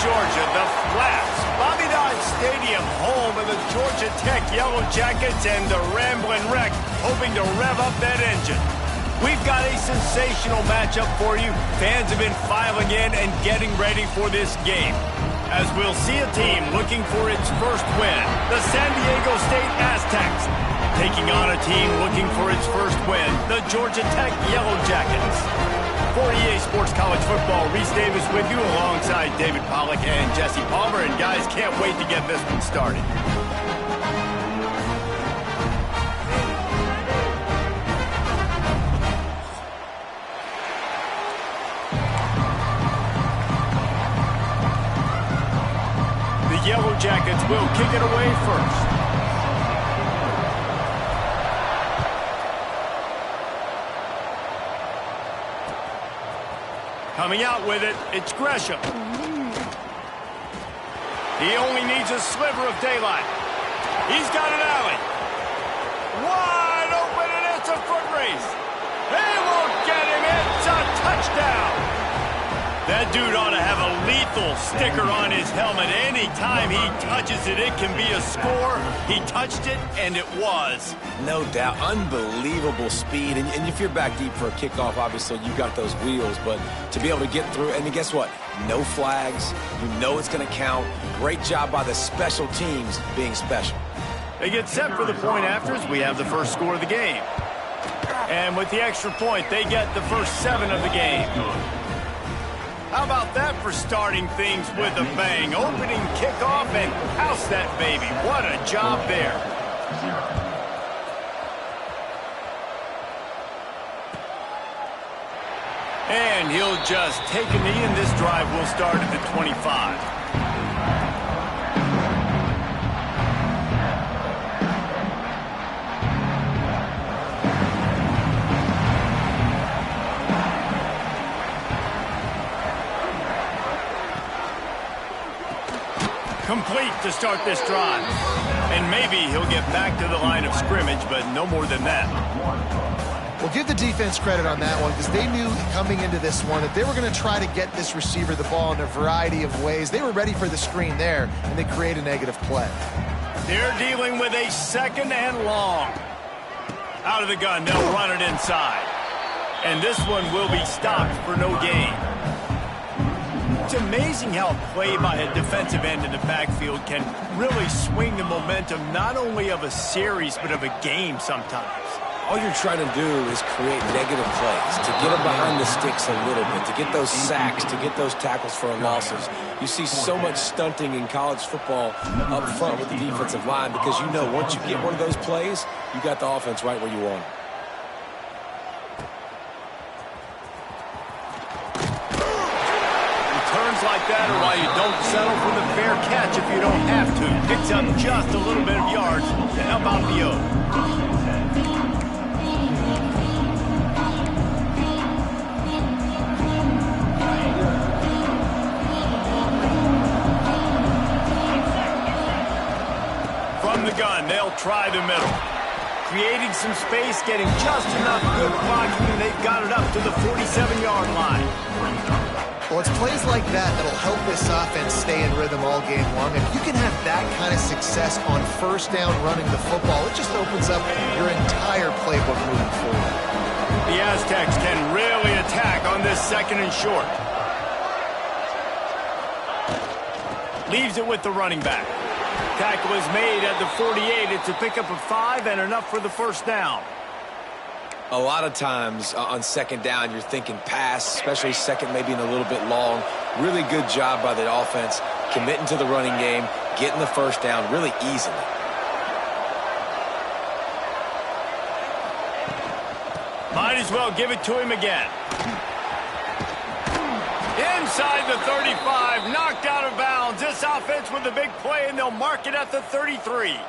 Georgia, the Flats. Bobby Dodd Stadium, home of the Georgia Tech Yellow Jackets and the Ramblin' Wreck, hoping to rev up that engine. We've got a sensational matchup for you. Fans have been filing in and getting ready for this game, as we'll see a team looking for its first win, the San Diego State Aztecs, taking on a team looking for its first win, the Georgia Tech Yellow Jackets. For EA Sports College Football, Reese Davis with you alongside David Pollack and Jesse Palmer. And guys, can't wait to get this one started. The Yellow Jackets will kick it away first. Coming out with it, it's Gresham. He only needs a sliver of daylight. He's got an alley. Wide open, and it's a foot race. They won't get him. It's a touchdown. That dude ought to have a lethal sticker on his helmet. Anytime he touches it, it can be a score. He touched it, and it was. No doubt. Unbelievable speed. And if you're back deep for a kickoff, obviously, you've got those wheels. But to be able to get through, and guess what? No flags. You know it's going to count. Great job by the special teams being special. They get set for the point afters. We have the first score of the game. And with the extra point, they get the first 7 of the game. How about that for starting things with a bang? Opening kickoff and house that baby. What a job there. And he'll just take a knee, and this drive will start at the 25. Complete to start this drive. And maybe he'll get back to the line of scrimmage, but no more than that. Well, give the defense credit on that one, because they knew coming into this one that they were going to try to get this receiver the ball in a variety of ways. They were ready for the screen there, and they create a negative play. They're dealing with a second and long. Out of the gun, they'll run it inside. And this one will be stopped for no gain. It's amazing how a play by a defensive end in the backfield can really swing the momentum not only of a series but of a game sometimes. All you're trying to do is create negative plays, to get them behind the sticks a little bit, to get those sacks, to get those tackles for losses. You see so much stunting in college football up front with the defensive line because you know once you get one of those plays, you got the offense right where you want it. Like that, or why you don't settle for the fair catch if you don't have to. Picks up just a little bit of yards to help out the O. From the gun, they'll try the middle. Creating some space, getting just enough good blocking, and they've got it up to the 47-yard line. Well, it's plays like that that'll help this offense stay in rhythm all game long. If you can have that kind of success on first down running the football, it just opens up your entire playbook moving forward. The Aztecs can really attack on this second and short. Leaves it with the running back. Tackle is made at the 48. It's a pickup of 5 and enough for the first down. A lot of times on second down, you're thinking pass, especially second maybe in a little bit long. Really good job by the offense, committing to the running game, getting the first down really easily. Might as well give it to him again. Inside the 35, knocked out of bounds. This offense with a big play, and they'll mark it at the 33.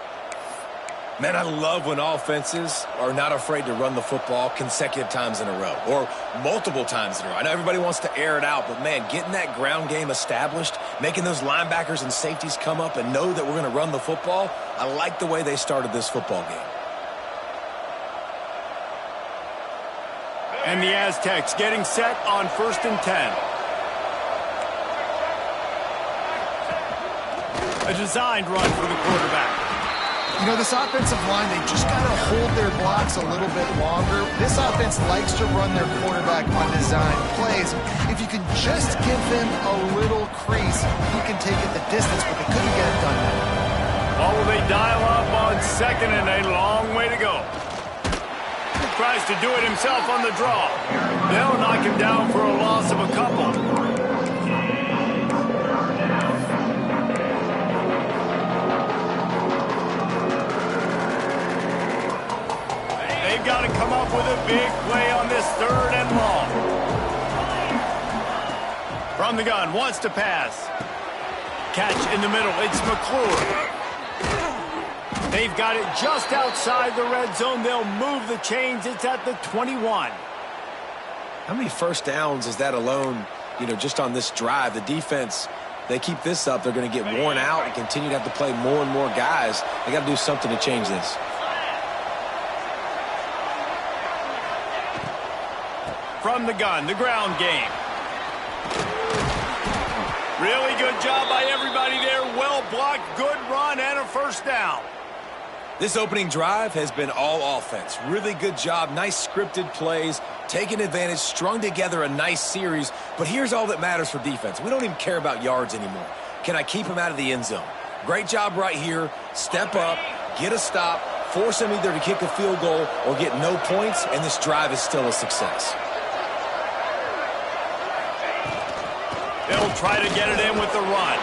Man, I love when offenses are not afraid to run the football consecutive times in a row or multiple times in a row. I know everybody wants to air it out, but, man, getting that ground game established, making those linebackers and safeties come up and know that we're going to run the football, I like the way they started this football game. And the Aztecs getting set on 1st and 10. A designed run for the quarterback. You know, this offensive line, they just got to hold their blocks a little bit longer. This offense likes to run their quarterback on designed plays. If you can just give him a little crease, he can take it the distance, but they couldn't get it done now. Oh, will they dial up on second and a long way to go. He tries to do it himself on the draw. They'll knock him down for a loss of a couple. They've got to come up with a big play on this third and long. From the gun, wants to pass. Catch in the middle, it's McClure. They've got it just outside the red zone. They'll move the chains. It's at the 21. How many first downs is that alone, just on this drive? The defense, they keep this up, they're going to get worn out and continue to have to play more and more guys. They got to do something to change this. From the gun, the ground game. Really good job by everybody there. Well blocked, good run, and a first down. This opening drive has been all offense. Really good job, nice scripted plays, taking advantage, strung together a nice series. But here's all that matters for defense. We don't even care about yards anymore. Can I keep him out of the end zone? Great job right here. Step up, get a stop, force him either to kick a field goal or get no points, and this drive is still a success. They'll try to get it in with the run.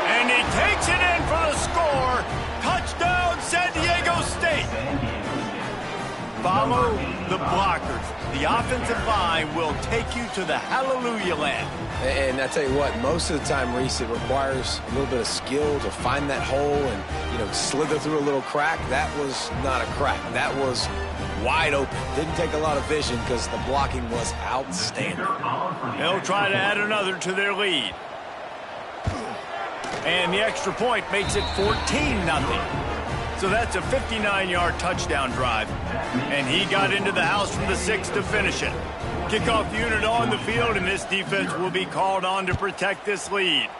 And he takes it in for the score. Touchdown, San Diego State. Follow the blockers. The offensive line will take you to the hallelujah land. And I tell you what, most of the time, Reese, it requires a little bit of skill to find that hole and, slither through a little crack. That was not a crack. That was wide open. Didn't take a lot of vision because the blocking was outstanding. They'll try to add another to their lead. And the extra point makes it 14-0. So that's a 59-yard touchdown drive. And he got into the house from the 6 to finish it. Kickoff unit on the field, and this defense will be called on to protect this lead.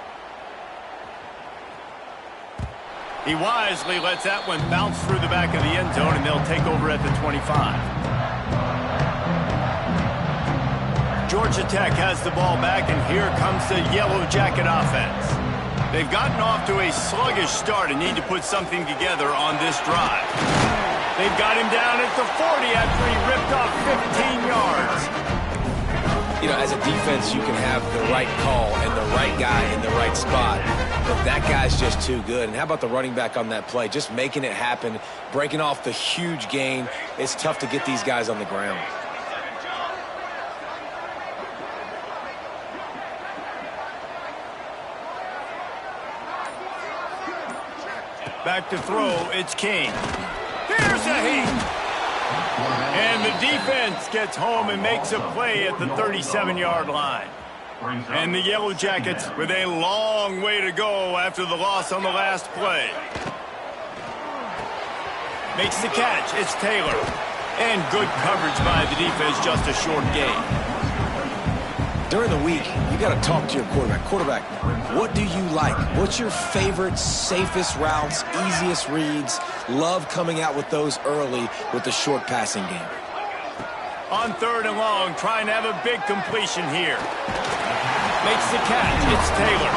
He wisely lets that one bounce through the back of the end zone, and they'll take over at the 25. Georgia Tech has the ball back, and here comes the Yellow Jacket offense. They've gotten off to a sluggish start and need to put something together on this drive. They've got him down at the 40 after he ripped off 15 yards. As a defense, you can have the right call and the right guy in the right spot, but that guy's just too good. And how about the running back on that play? Just making it happen, breaking off the huge gain. It's tough to get these guys on the ground. Back to throw, it's King. Here's a heat. And the defense gets home and makes a play at the 37-yard line. And the Yellow Jackets with a long way to go after the loss on the last play. Makes the catch, it's Taylor. And good coverage by the defense, just a short gain. During the week, you got to talk to your quarterback. Quarterback, what do you like? What's your favorite, safest routes, easiest reads? Love coming out with those early with the short passing game. On third and long, trying to have a big completion here. Makes the catch, it's Taylor.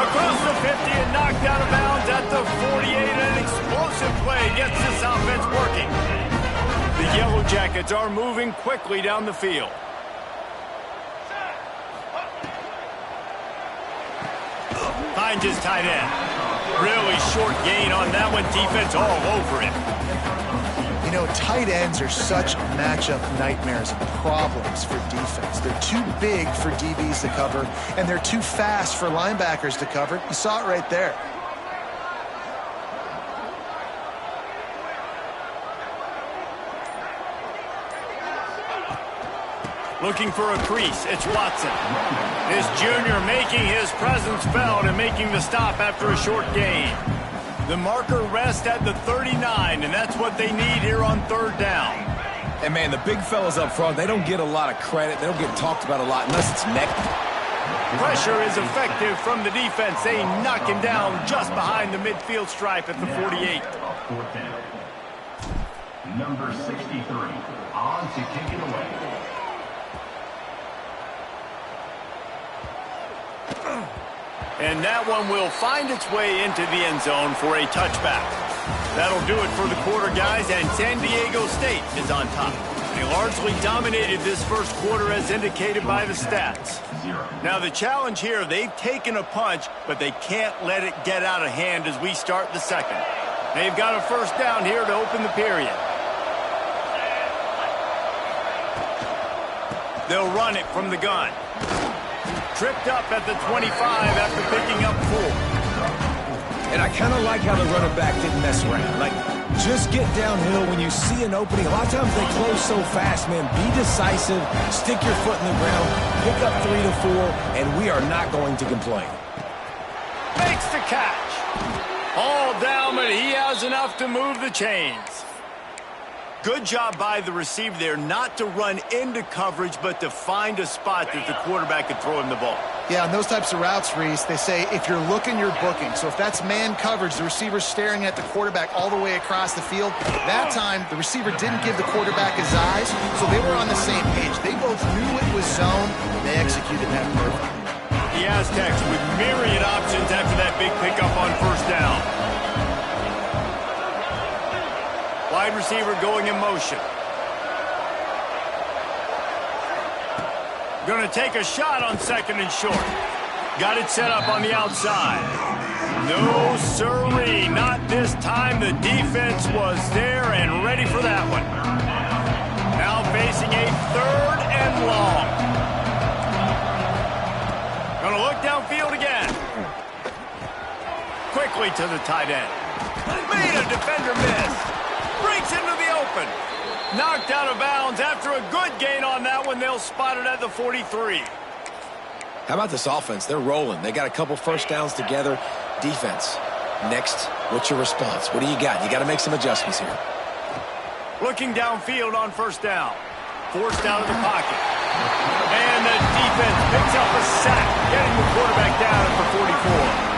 Across the 50 and knocked out of bounds at the 48. An explosive play gets this offense working. The Yellow Jackets are moving quickly down the field. Finds his tight end. Really short gain on that one. Defense all over it. Tight ends are such matchup nightmares and problems for defense. They're too big for DBs to cover, and they're too fast for linebackers to cover. You saw it right there. Looking for a crease, it's Watson. This junior making his presence felt and making the stop after a short gain. The marker rests at the 39, and that's what they need here on third down. And, man, the big fellas up front, they don't get a lot of credit. They don't get talked about a lot unless it's neck. Pressure is effective from the defense. They knock him down just behind the midfield stripe at the 48. Number 63, on to kick it away. And that one will find its way into the end zone for a touchback. That'll do it for the quarter, guys, and San Diego State is on top. They largely dominated this first quarter as indicated by the stats. Now the challenge here, they've taken a punch, but they can't let it get out of hand as we start the second. They've got a first down here to open the period. They'll run it from the gun. Tripped up at the 25 after picking up 4. And I kind of like how the running back didn't mess around. Like, just get downhill when you see an opening. A lot of times they close so fast, man. Be decisive, stick your foot in the ground, pick up 3 to 4, and we are not going to complain. Makes the catch. All down, but he has enough to move the chains. Good job by the receiver there not to run into coverage, but to find a spot that the quarterback could throw him the ball. Yeah, on those types of routes, Reese, they say if you're looking, you're booking. So if that's man coverage, the receiver's staring at the quarterback all the way across the field. That time, the receiver didn't give the quarterback his eyes, so they were on the same page. They both knew it was zone, and they executed that perfectly. The Aztecs with myriad options after that big pickup on first down. Wide receiver going in motion. Going to take a shot on second and short. Got it set up on the outside. No sirree, not this time. The defense was there and ready for that one. Now facing a third and long. Going to look downfield again. Quickly to the tight end. Made a defender miss. Breaks into the open. Knocked out of bounds. After a good gain on that one, they'll spot it at the 43. How about this offense? They're rolling. They got a couple first downs together. Defense. Next, what's your response? What do you got? You got to make some adjustments here. Looking downfield on first down. Forced out of the pocket. And the defense picks up a sack, getting the quarterback down at the 44.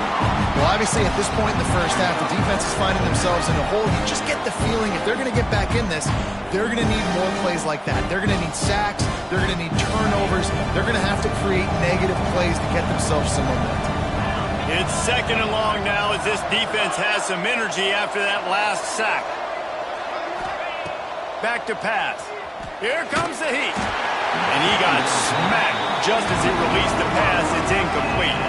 Well, obviously, at this point in the first half, the defense is finding themselves in a hole. You just get the feeling if they're going to get back in this, they're going to need more plays like that. They're going to need sacks. They're going to need turnovers. They're going to have to create negative plays to get themselves some momentum. It's second and long now as this defense has some energy after that last sack. Back to pass. Here comes the heat. And he got smacked just as he released the pass. It's incomplete.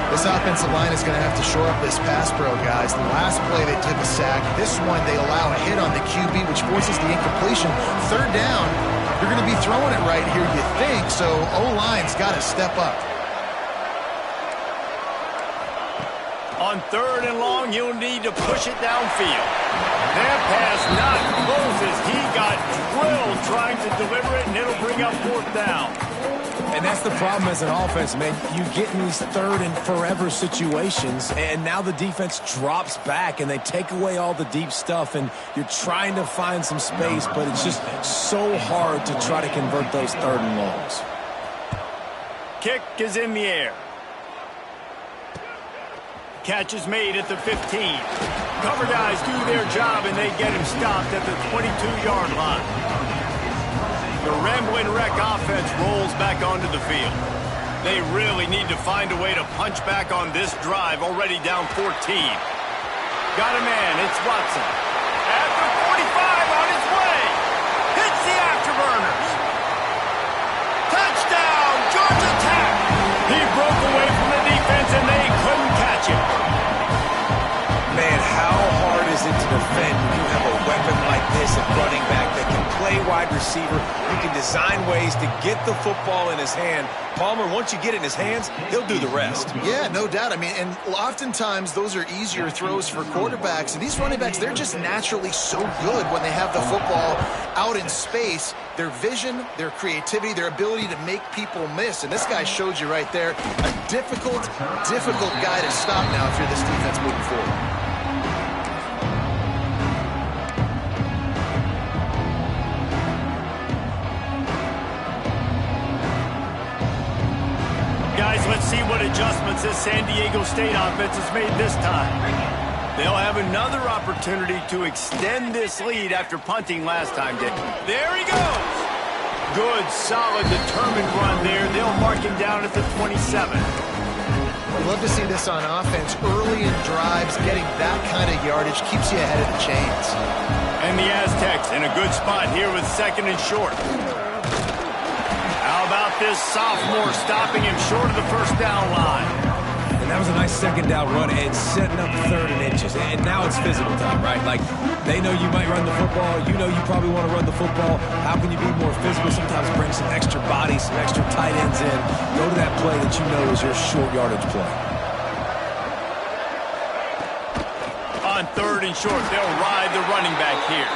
This offensive line is going to have to shore up this pass pro, guys. The last play they took a sack. This one they allow a hit on the QB, which forces the incompletion. Third down, you're going to be throwing it right here, you think. So O-line's got to step up. On third and long, you'll need to push it downfield. That pass not close as he got drilled trying to deliver it, and it'll bring up fourth down. And that's the problem as an offense, man. You get in these third and forever situations, and now the defense drops back, and they take away all the deep stuff, and you're trying to find some space, but it's just so hard to try to convert those third and longs. Kick is in the air. Catch is made at the 15. Cover guys do their job, and they get him stopped at the 22-yard line. The Ramblin' Wreck offense rolls back onto the field. They really need to find a way to punch back on this drive, already down 14. Got a man, it's Watson. At the 45 on his way. Hits the afterburners. Touchdown, Georgia Tech. He broke away from the defense and they couldn't catch him. Man, how hard is it to defend when you have a weapon like this at running back that can play wide receiver? You can design ways to get the football in his hand. Palmer, once you get it in his hands, he'll do the rest. Yeah, no doubt. I mean, and oftentimes those are easier throws for quarterbacks. And these running backs, they're just naturally so good when they have the football out in space. Their vision, their creativity, their ability to make people miss. And this guy showed you right there, a difficult guy to stop now if you're this defense moving forward. Let's see what adjustments this San Diego State offense has made this time. They'll have another opportunity to extend this lead after punting last time, Dick. There he goes. Good, solid, determined run there. They'll mark him down at the 27. I'd love to see this on offense. Early in drives, getting that kind of yardage keeps you ahead of the chains. And the Aztecs in a good spot here with 2nd and short. How about this sophomore stopping him short of the first down line? And that was a nice 2nd down run and setting up 3rd and inches. And now it's physical time, right? Like, they know you might run the football. You know you probably want to run the football. How can you be more physical? Sometimes bring some extra bodies, some extra tight ends in. Go to that play that you know is your short yardage play. On 3rd and short, they'll ride the running back here.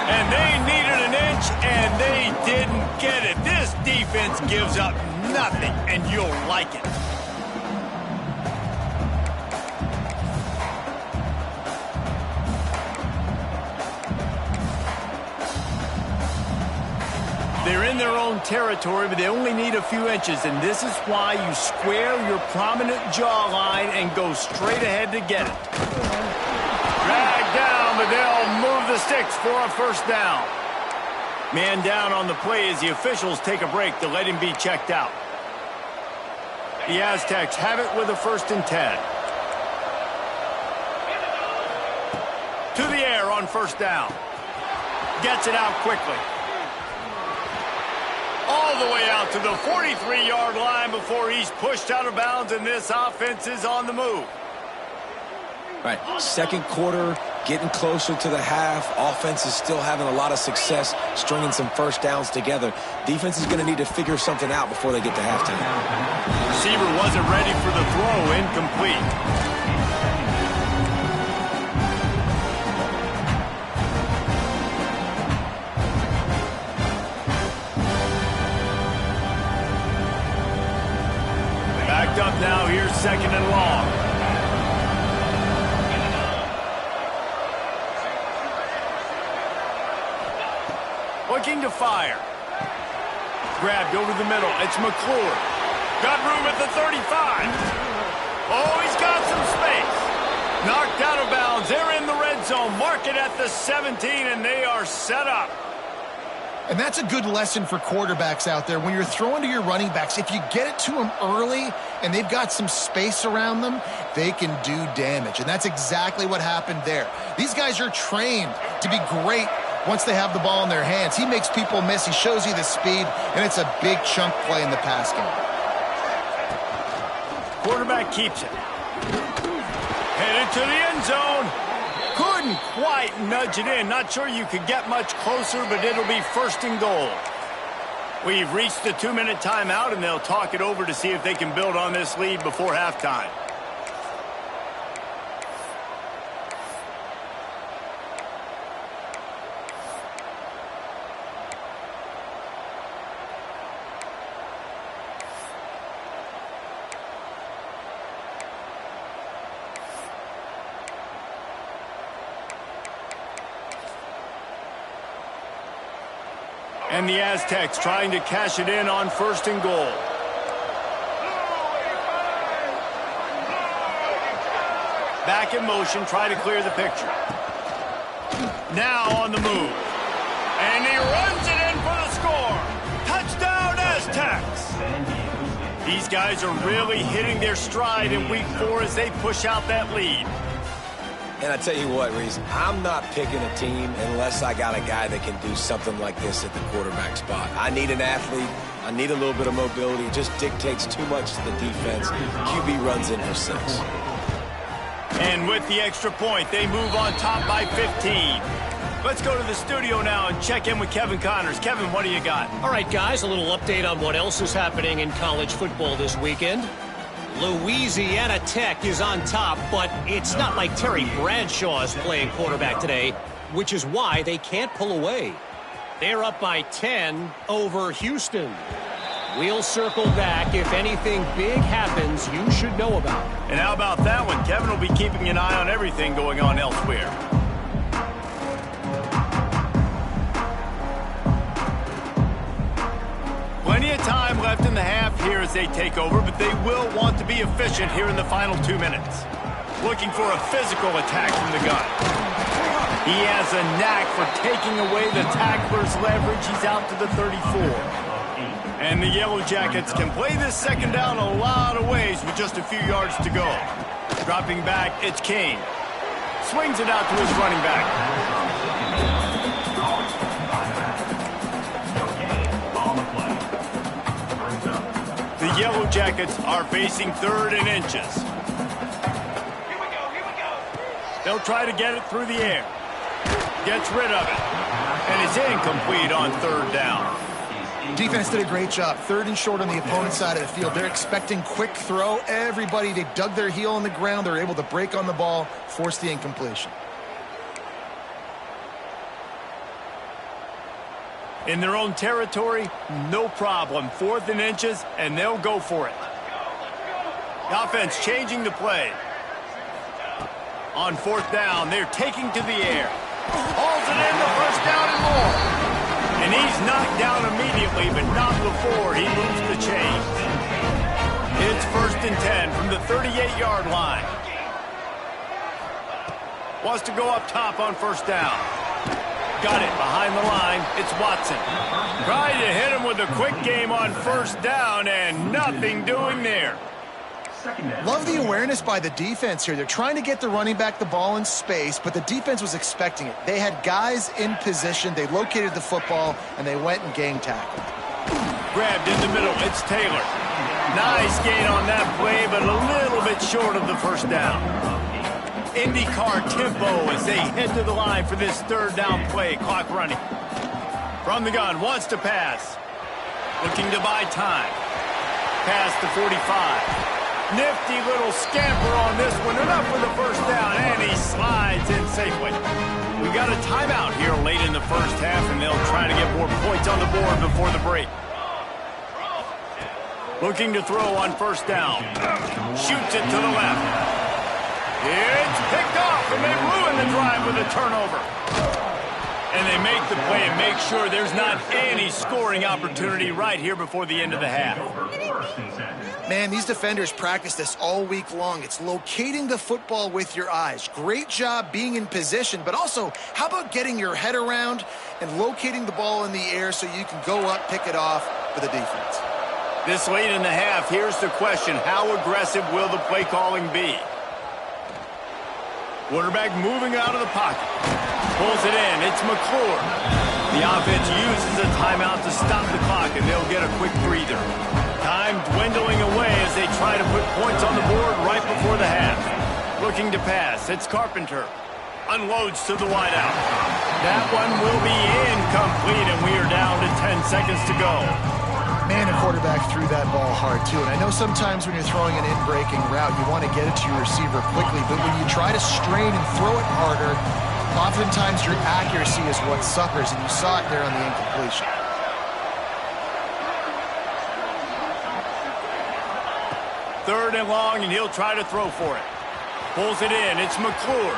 And they needed an inch, and they didn't get it. This defense gives up nothing, and you'll like it. They're in their own territory, but they only need a few inches, and this is why you square your prominent jawline and go straight ahead to get it. Dragged down, but they'll move the sticks for a first down. Man down on the play as the officials take a break to let him be checked out. The Aztecs have it with a 1st and 10. To the air on 1st down. Gets it out quickly. All the way out to the 43-yard line before he's pushed out of bounds, and this offense is on the move. Right, 2nd quarter, getting closer to the half. Offense is still having a lot of success stringing some first downs together. Defense is going to need to figure something out before they get to halftime. Receiver wasn't ready for the throw, incomplete. Backed up now, here's 2nd and long. Looking to fire. Grabbed over the middle. It's McClure. Got room at the 35. Oh, he's got some space. Knocked out of bounds. They're in the red zone. Mark it at the 17, and they are set up. And that's a good lesson for quarterbacks out there. When you're throwing to your running backs, if you get it to them early and they've got some space around them, they can do damage. And that's exactly what happened there. These guys are trained to be great once they have the ball in their hands. He makes people miss. He shows you the speed, and it's a big chunk play in the pass game. Quarterback keeps it. Headed to the end zone. Couldn't quite nudge it in. Not sure you could get much closer, but it'll be 1st and goal. We've reached the 2-minute timeout, and they'll talk it over to see if they can build on this lead before halftime. And the Aztecs trying to cash it in on 1st and goal. Back in motion, try to clear the picture. Now on the move. And he runs it in for the score. Touchdown, Aztecs! These guys are really hitting their stride in week 4 as they push out that lead. And I tell you what, Reese, I'm not picking a team unless I got a guy that can do something like this at the quarterback spot. I need an athlete. I need a little bit of mobility. It just dictates too much to the defense. QB runs in for 6. And with the extra point, they move on top by 15. Let's go to the studio now and check in with Kevin Connors. Kevin, what do you got? All right, guys, a little update on what else is happening in college football this weekend. Louisiana Tech is on top, but it's not like Terry Bradshaw is playing quarterback today, which is why they can't pull away. They're up by 10 over Houston. We'll circle back. If anything big happens, you should know about it. And how about that one? Kevin will be keeping an eye on everything going on elsewhere. Plenty of time left. left in the half here as they take over, but they will want to be efficient here in the final 2 minutes. Looking for a physical attack from the gun. He has a knack for taking away the tackler's leverage. He's out to the 34. And the Yellow Jackets can play this second down a lot of ways with just a few yards to go. Dropping back, it's Kane. Swings it out to his running back. The Yellow Jackets are facing 3rd and inches. They'll try to get it through the air. Gets rid of it. And it's incomplete on 3rd down. Defense did a great job. 3rd and short on the opponent's side of the field. They're expecting quick throw. Everybody, they dug their heel on the ground. They're able to break on the ball, force the incompletion. In their own territory, no problem. 4th and inches, and they'll go for it. The offense changing the play. On 4th down, they're taking to the air. Hauls it in the 1st down and more. And he's knocked down immediately, but not before he moves the chains. It's 1st and 10 from the 38-yard line. Wants to go up top on 1st down. Got it behind the line. It's Watson. Tried to hit him with a quick game on 1st down, and nothing doing there. Love the awareness by the defense here. They're trying to get the running back the ball in space, but the defense was expecting it. They had guys in position. They located the football, and they went and gang tackled. Grabbed in the middle. It's Taylor. Nice gain on that play, but a little bit short of the 1st down. IndyCar tempo as they head to the line for this 3rd down play. Clock running. From the gun, wants to pass. Looking to buy time. Pass to 45. Nifty little scamper on this one. Enough for the 1st down, and he slides in safely. We've got a timeout here late in the 1st half, and they'll try to get more points on the board before the break. Looking to throw on 1st down. Shoots it to the left. It's picked off, and they ruin the drive with a turnover. And they make the play and make sure there's not any scoring opportunity right here before the end of the half. Man, these defenders practice this all week long. It's locating the football with your eyes. Great job being in position, but also, how about getting your head around and locating the ball in the air so you can go up, pick it off for the defense. This late in the half, here's the question. How aggressive will the play calling be? Quarterback moving out of the pocket. Pulls it in. It's McClure. The offense uses a timeout to stop the clock, and they'll get a quick breather. Time dwindling away as they try to put points on the board right before the half. Looking to pass. It's Carpenter. Unloads to the wideout. That one will be incomplete, and we are down to 10 seconds to go. Man, a quarterback threw that ball hard, too. And I know sometimes when you're throwing an in-breaking route, you want to get it to your receiver quickly. But when you try to strain and throw it harder, oftentimes your accuracy is what suffers. And you saw it there on the incompletion. Third and long, and he'll try to throw for it. Pulls it in. It's McClure.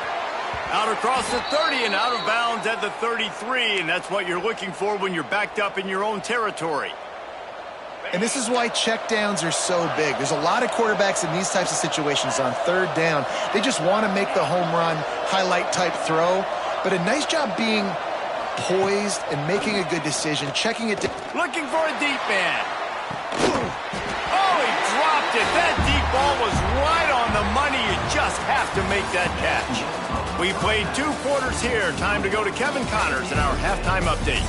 Out across the 30 and out of bounds at the 33. And that's what you're looking for when you're backed up in your own territory. And this is why checkdowns are so big. There's a lot of quarterbacks in these types of situations on 3rd down. They just want to make the home run, highlight-type throw. But a nice job being poised and making a good decision, checking it. Looking for a deep man. Oh, he dropped it. That deep ball was right on the money. You just have to make that catch. We played 2 quarters here. Time to go to Kevin Connors in our halftime update.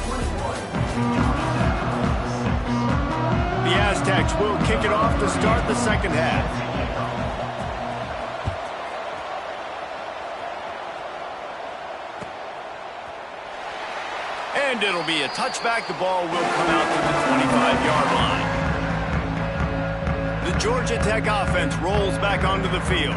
The Aztecs will kick it off to start the second half. And it'll be a touchback. The ball will come out to the 25-yard line. The Georgia Tech offense rolls back onto the field.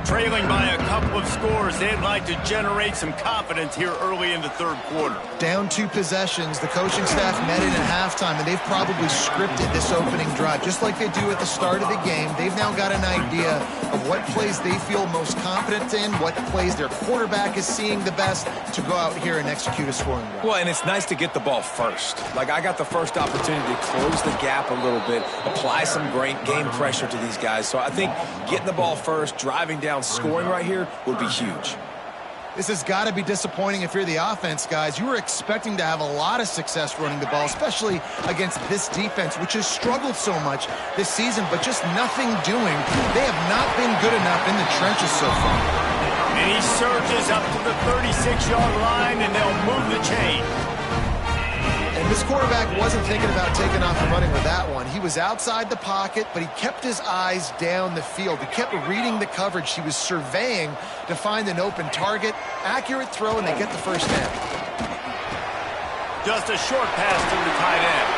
Trailing by a couple of scores, they'd like to generate some confidence here early in the third quarter. Down 2 possessions, the coaching staff met in at halftime, and they've probably scripted this opening drive. Just like they do at the start of the game, they've now got an idea of what plays they feel most confident in, what plays their quarterback is seeing the best to go out here and execute a scoring drive. Well, and it's nice to get the ball first. Like, I got the first opportunity to close the gap a little bit, apply some great game pressure to these guys. So I think getting the ball first, driving down, scoring right here would be huge. This has got to be disappointing if you're the offense, guys. You were expecting to have a lot of success running the ball, especially against this defense, which has struggled so much this season, but just nothing doing. They have not been good enough in the trenches so far. And he surges up to the 36-yard line, and they'll move the chain. And this quarterback wasn't thinking about taking off and running with that one. He was outside the pocket, but he kept his eyes down the field. He kept reading the coverage. He was surveying to find an open target. Accurate throw, and they get the first down. Just a short pass to the tight end.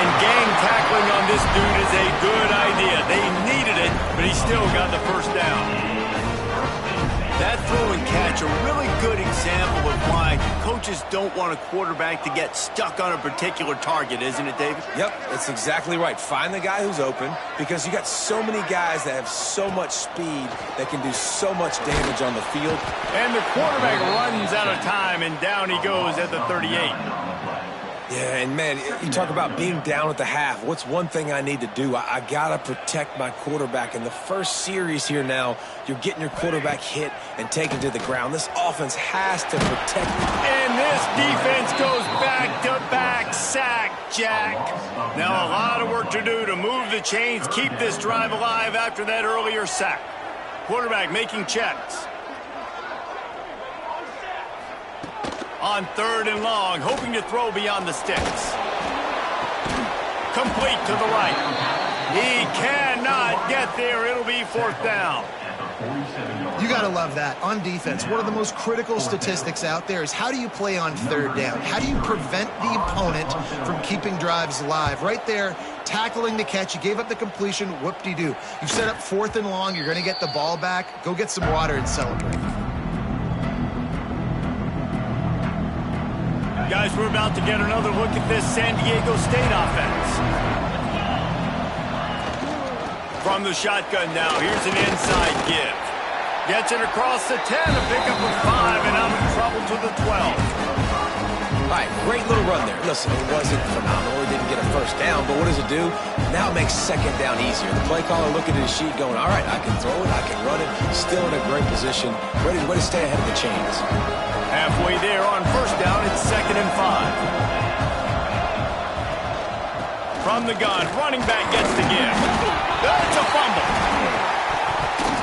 And gang tackling on this dude is a good idea. They needed it, but he still got the first down. That throw and catch, a really good example of why coaches don't want a quarterback to get stuck on a particular target, isn't it, David? Yep, that's exactly right. Find the guy who's open, because you got so many guys that have so much speed that can do so much damage on the field. And the quarterback runs out of time, and down he goes at the 38. Yeah, and man, you talk about being down at the half. What's one thing I need to do? I got to protect my quarterback. In the first series here now, you're getting your quarterback hit and taken to the ground. This offense has to protect him. And this defense goes back-to-back sack, Jack. Now a lot of work to do to move the chains, keep this drive alive after that earlier sack. Quarterback making checks. On 3rd and long, hoping to throw beyond the sticks. Complete to the right. He cannot get there. It'll be 4th down. You got to love that. On defense, one of the most critical statistics out there is how do you play on 3rd down? How do you prevent the opponent from keeping drives alive? Right there, tackling the catch. You gave up the completion. Whoop-de-doo. You set up 4th and long. You're going to get the ball back. Go get some water and celebrate. Guys, we're about to get another look at this San Diego State offense. From the shotgun now, here's an inside give. Gets it across the 10, a pickup of 5, and out of trouble to the 12. All right, great little run there. Listen, it wasn't phenomenal. He didn't get a first down, but what does it do? Now it makes 2nd down easier. The play caller looking at his sheet going, all right, I can throw it, I can run it. Still in a great position, ready to stay ahead of the chains. Halfway there on 1st down, it's 2nd and 5. From the gun, running back gets the give. That's a fumble.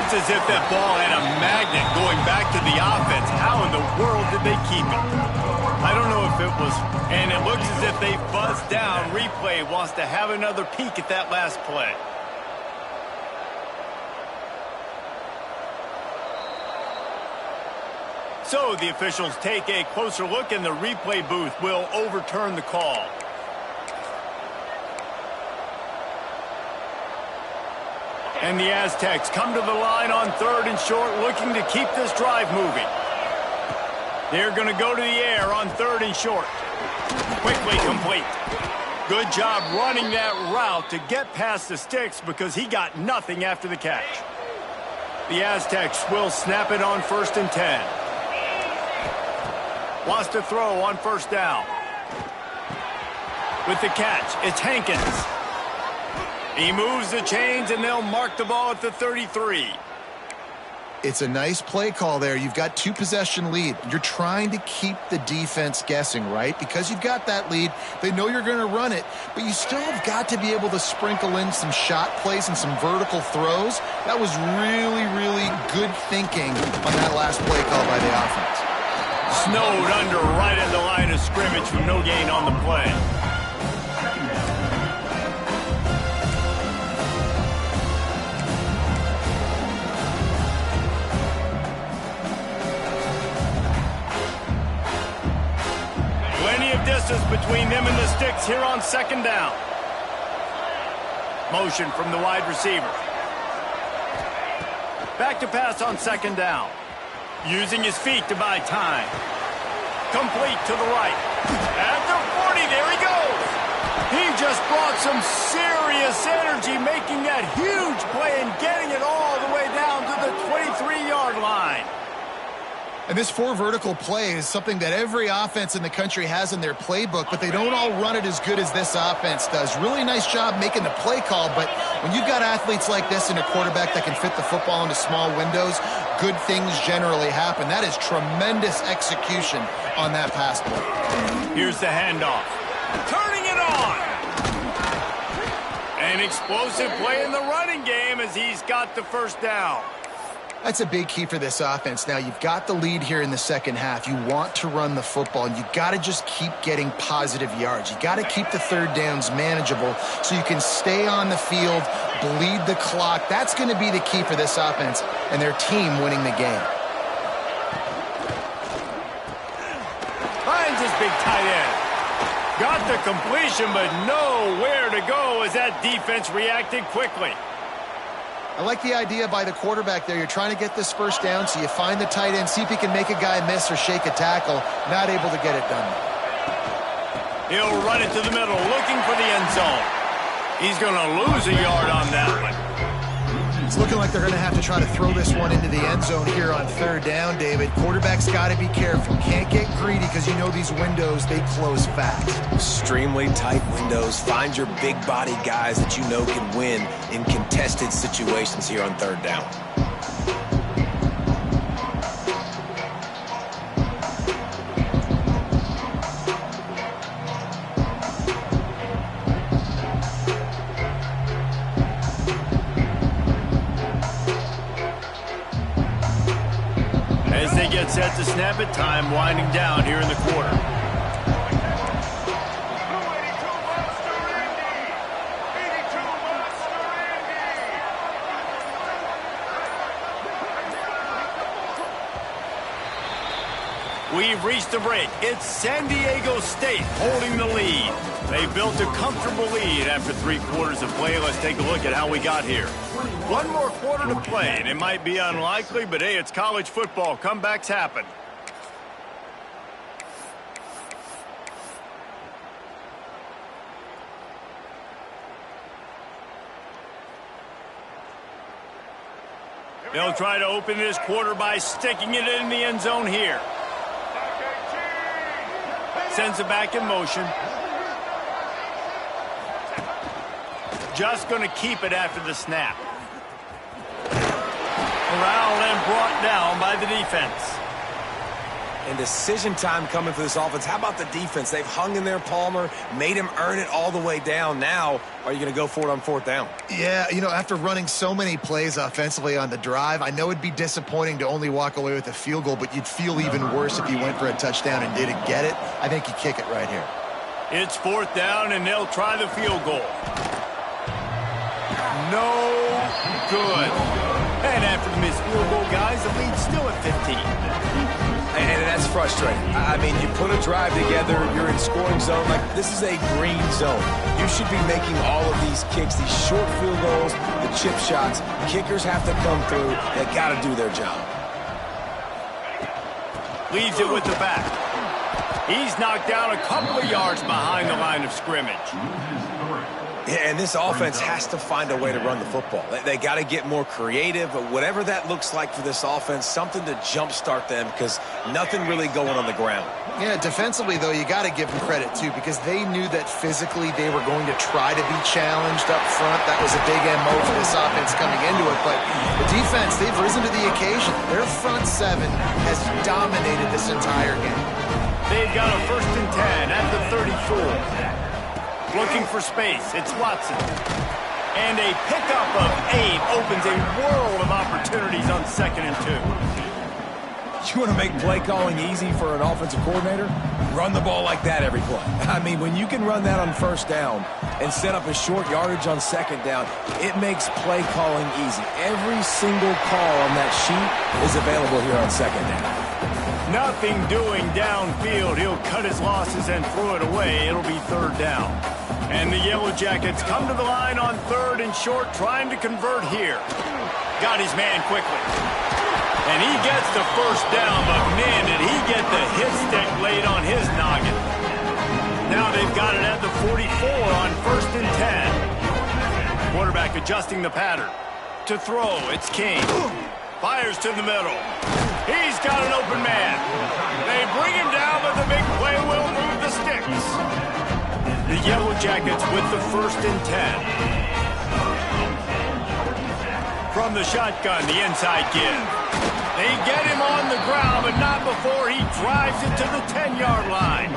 It's as if that ball had a magnet going back to the offense. How in the world did they keep it? I don't know if it was, and it looks as if they buzzed down. Replay wants to have another peek at that last play. So the officials take a closer look, and the replay booth will overturn the call. And the Aztecs come to the line on 3rd and short, looking to keep this drive moving. They're going to go to the air on 3rd and short. Quickly complete. Good job running that route to get past the sticks because he got nothing after the catch. The Aztecs will snap it on 1st and 10. Wants to throw on 1st down. With the catch, it's Hankins. He moves the chains, and they'll mark the ball at the 33. It's a nice play call there. You've got 2-possession lead. You're trying to keep the defense guessing, right? Because you've got that lead. They know you're going to run it, but you still have got to be able to sprinkle in some shot plays and some vertical throws. That was really, really good thinking on that last play call by the offense. Snowed under right at the line of scrimmage from no gain on the play. Plenty of distance between them and the sticks here on 2nd down. Motion from the wide receiver. Back to pass on second down. Using his feet to buy time. Complete to the right. At the 40, there he goes. He just brought some serious energy, making that huge play and getting it all the way down to the 23-yard line. And this 4 vertical play is something that every offense in the country has in their playbook, but they don't all run it as good as this offense does. Really nice job making the play call, but when you've got athletes like this and a quarterback that can fit the football into small windows, good things generally happen. That is tremendous execution on that pass play. Here's the handoff. Turning it on. An explosive play in the running game as he's got the first down. That's a big key for this offense. Now, you've got the lead here in the second half. You want to run the football, and you got to just keep getting positive yards. You got to keep the third downs manageable so you can stay on the field, bleed the clock. That's going to be the key for this offense and their team winning the game. Finds his big tight end. Got the completion, but nowhere to go as that defense reacted quickly. I like the idea by the quarterback there. You're trying to get this first down, so you find the tight end, see if he can make a guy miss or shake a tackle. Not able to get it done. He'll run it to the middle, looking for the end zone. He's going to lose a yard on that one. It's looking like they're going to have to try to throw this one into the end zone here on third down, David. Quarterback's got to be careful. Can't get greedy because you know these windows, they close fast. Extremely tight windows. Find your big body guys that you know can win in contested situations here on third down. As they get set to snap it, time winding down here in the quarter. We've reached the break. It's San Diego State holding the lead. They built a comfortable lead after 3 quarters of play. Let's take a look at how we got here. One more quarter to play, and it might be unlikely, but hey, it's college football. Comebacks happen. They'll try to open this quarter by sticking it in the end zone here. Sends it back in motion. Just going to keep it after the snap. Corralled and brought down by the defense. And decision time coming for this offense. How about the defense? They've hung in there, Palmer, made him earn it all the way down. Now, are you going to go for it on fourth down? Yeah, you know, after running so many plays offensively on the drive, I know it'd be disappointing to only walk away with a field goal, but you'd feel even worse if you went for a touchdown and didn't get it. I think you kick it right here. It's fourth down, and they'll try the field goal. No good. And after the missed field goal, guys, the lead's still at 15. And that's frustrating. I mean, you put a drive together, you're in scoring zone. Like, this is a green zone. You should be making all of these kicks, these short field goals, the chip shots. Kickers have to come through. They got to do their job. Leaves it with the back. He's knocked down a couple of yards behind the line of scrimmage. Yeah, and this offense has to find a way to run the football. They got to get more creative, but whatever that looks like for this offense, something to jumpstart them because nothing really going on the ground. Yeah, defensively, though, you got to give them credit, too, because they knew that physically they were going to try to be challenged up front. That was a big MO for this offense coming into it, but the defense, they've risen to the occasion. Their front seven has dominated this entire game. They've got a 1st and 10 at the 34. Looking for space, it's Watson. And a pickup of 8 opens a world of opportunities on 2nd and 2. You want to make play calling easy for an offensive coordinator? Run the ball like that every play. I mean, when you can run that on 1st down and set up a short yardage on 2nd down, it makes play calling easy. Every single call on that sheet is available here on 2nd down. Nothing doing downfield. He'll cut his losses and throw it away. It'll be 3rd down. And the Yellow Jackets come to the line on 3rd and short, trying to convert here. Got his man quickly. And he gets the first down, but man, did he get the hit stick laid on his noggin. Now they've got it at the 44 on 1st and 10. Quarterback adjusting the pattern. To throw, it's King. Fires to the middle. He's got an open man. They bring him down, but the big play will move the sticks. The Yellow Jackets with the 1st and 10. From the shotgun, the inside give. They get him on the ground, but not before he drives it to the 10-yard line.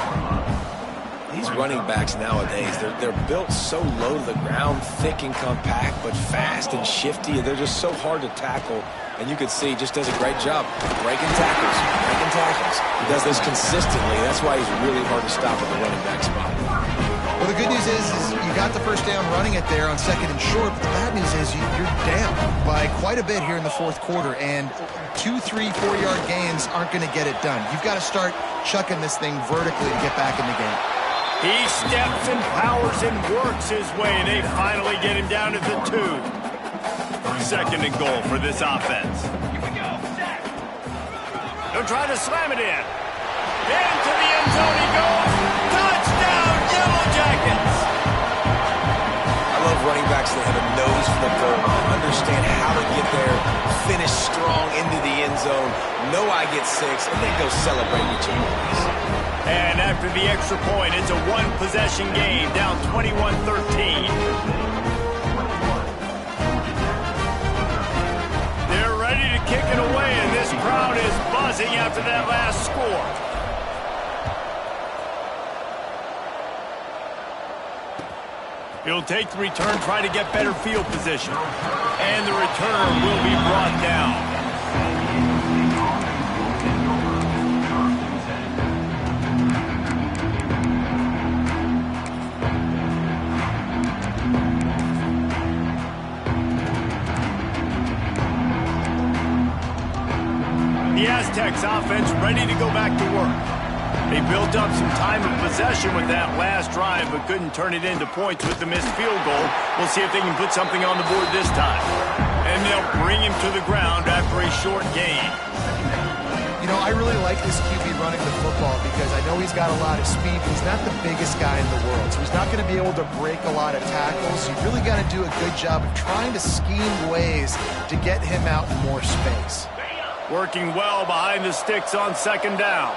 These running backs nowadays, they're built so low to the ground, thick and compact, but fast and shifty. They're just so hard to tackle. And you can see he just does a great job breaking tackles. He does this consistently. That's why he's really hard to stop at the running back spot. Well, the good news is you got the first down running it there on 2nd and short, but the bad news is you're down by quite a bit here in the 4th quarter, and 2, 3, 4-yard gains aren't going to get it done. You've got to start chucking this thing vertically to get back in the game. He steps and powers and works his way. They finally get him down to the 2. 2nd and goal for this offense. They'll try to slam it in. Into the end zone he goes. Touchdown, Yellow Jackets! I love running backs that have a nose for the goal line, understand how to get there, finish strong into the end zone, know I get 6, and then go celebrate with your boys. And after the extra point, it's a one-possession game, down 21-13. They're ready to kick it away, and this crowd is buzzing after that last score. He'll take the return, try to get better field position. And the returner will be brought down. The Aztecs offense ready to go back to work. They built up some time of possession with that last drive, but couldn't turn it into points with the missed field goal. We'll see if they can put something on the board this time. And they'll bring him to the ground after a short gain. You know, I really like this QB running the football because I know he's got a lot of speed, but he's not the biggest guy in the world. So he's not going to be able to break a lot of tackles. You really got to do a good job of trying to scheme ways to get him out in more space. Working well behind the sticks on 2nd down.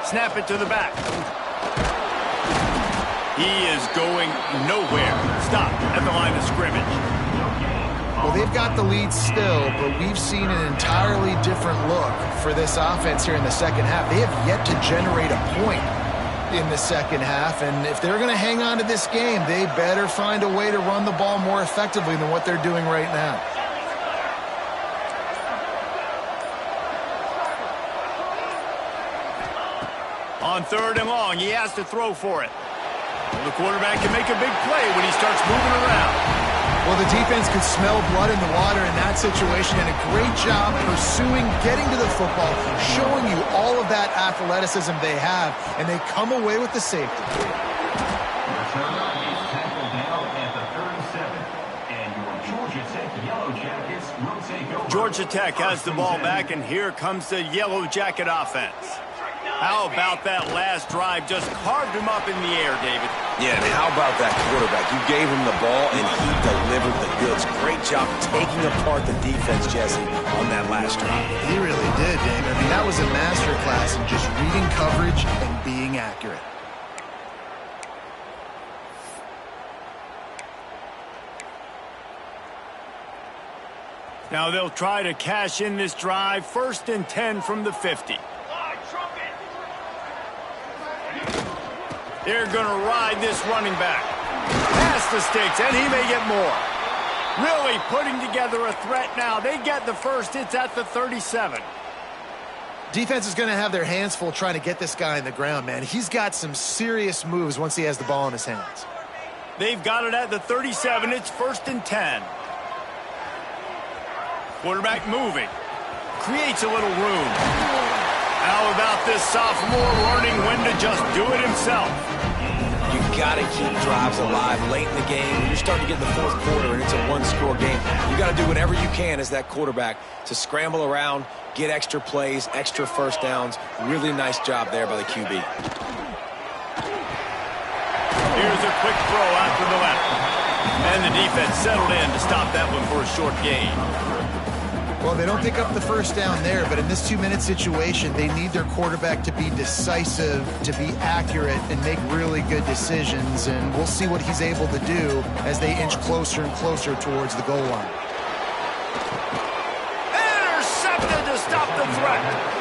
Snap it to the back. He is going nowhere. Stop at the line of scrimmage. Well, they've got the lead still, but we've seen an entirely different look for this offense here in the 2nd half. They have yet to generate a point in the 2nd half, and if they're going to hang on to this game, they better find a way to run the ball more effectively than what they're doing right now. On 3rd and long, he has to throw for it. The quarterback can make a big play when he starts moving around. Well, the defense could smell blood in the water in that situation, and a great job pursuing, getting to the football, showing you all of that athleticism they have, and they come away with the safety. Georgia Tech has the ball back, and here comes the Yellow Jacket offense. How about that last drive? Just carved him up in the air, David. Yeah, and how about that quarterback? You gave him the ball, and he delivered the goods. Great job taking apart the defense, Jesse, on that last drive. He really did, David. I mean, that was a masterclass in just reading coverage and being accurate. Now they'll try to cash in this drive. 1st and 10 from the 50. They're going to ride this running back. Past the sticks, and he may get more. Really putting together a threat now. They get the first. It's at the 37. Defense is going to have their hands full trying to get this guy in the ground, man. He's got some serious moves once he has the ball in his hands. They've got it at the 37. It's 1st and 10. Quarterback moving. Creates a little room. How about this sophomore learning when to just do it himself? You got to keep drives alive late in the game. You're starting to get in the fourth quarter, and it's a one-score game. You got to do whatever you can as that quarterback to scramble around, get extra plays, extra first downs. Really nice job there by the QB. Here's a quick throw out to the left. And the defense settled in to stop that one for a short gain. Well, they don't pick up the first down there, but in this 2-minute situation, they need their quarterback to be decisive, to be accurate, and make really good decisions. And we'll see what he's able to do as they inch closer and closer towards the goal line. Intercepted to stop the threat.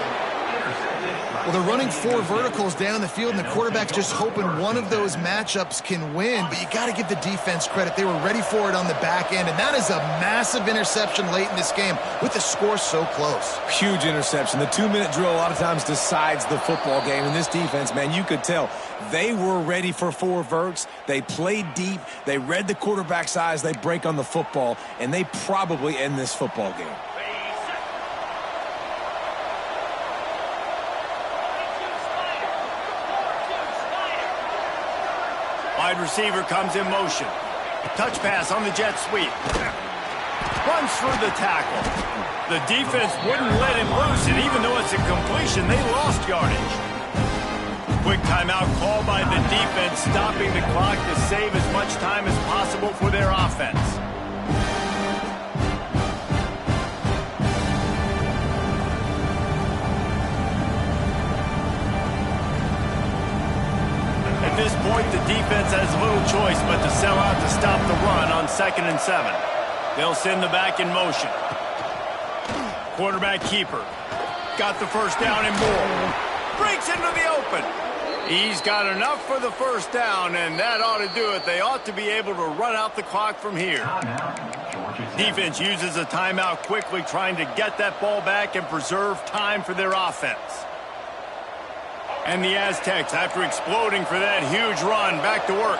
Well, they're running 4 verticals down the field, and the quarterback's just hoping one of those matchups can win. But you got to give the defense credit. They were ready for it on the back end, and that is a massive interception late in this game with the score so close. Huge interception. The 2-minute drill a lot of times decides the football game. And this defense, man, you could tell they were ready for 4 verts. They played deep. They read the quarterback's eyes. They break on the football, and they probably end this football game. Wide receiver comes in motion. Touch pass on the jet sweep. Runs through the tackle. The defense wouldn't let him loose, and even though it's a completion, they lost yardage. Quick timeout called by the defense, stopping the clock to save as much time as possible for their offense. At this point, the defense has little choice but to sell out to stop the run on 2nd and 7. They'll send the back in motion. Quarterback keeper. Got the first down and more. Breaks into the open. He's got enough for the first down, and that ought to do it. They ought to be able to run out the clock from here. Defense uses a timeout quickly, trying to get that ball back and preserve time for their offense. And the Aztecs, after exploding for that huge run, back to work.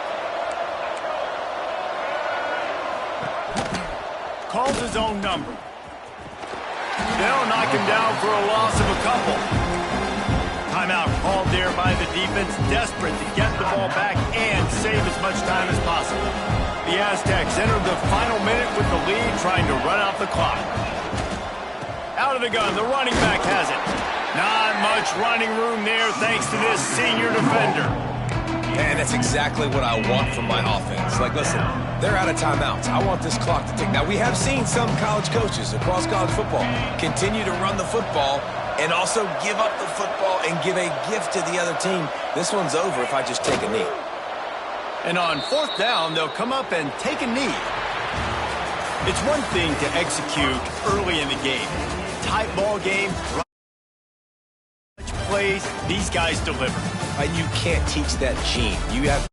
Calls his own number. They'll knock him down for a loss of a couple. Timeout called there by the defense, desperate to get the ball back and save as much time as possible. The Aztecs enter the final minute with the lead, trying to run out the clock. Out of the gun, the running back has it. Not much running room there thanks to this senior defender. And that's exactly what I want from my offense. Like, listen, they're out of timeouts. I want this clock to tick. Now, we have seen some college coaches across college football continue to run the football and also give up the football and give a gift to the other team. This one's over if I just take a knee. And on 4th down, they'll come up and take a knee. It's one thing to execute early in the game. Tight ball game. Plays, these guys deliver. You can't teach that gene. You have